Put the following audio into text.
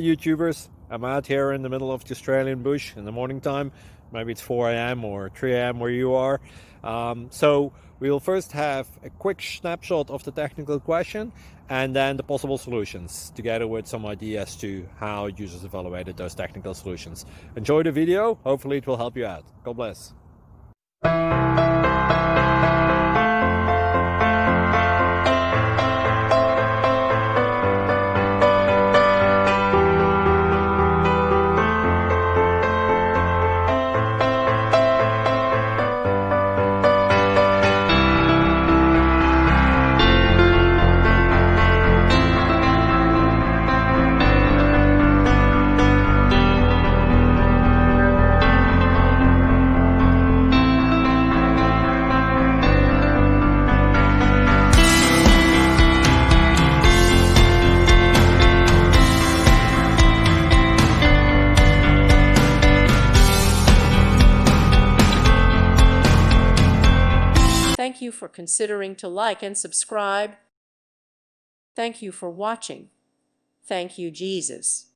YouTubers. I'm out here in the middle of the Australian bush in the morning time. Maybe it's 4 a.m. or 3 a.m. where you are. So we'll first have a quick snapshot of the technical question and then the possible solutions, together with some ideas to how users evaluated those technical solutions. Enjoy the video. Hopefully it will help you out. God bless. Thank you for considering to like and subscribe. Thank you for watching. Thank you, Jesus.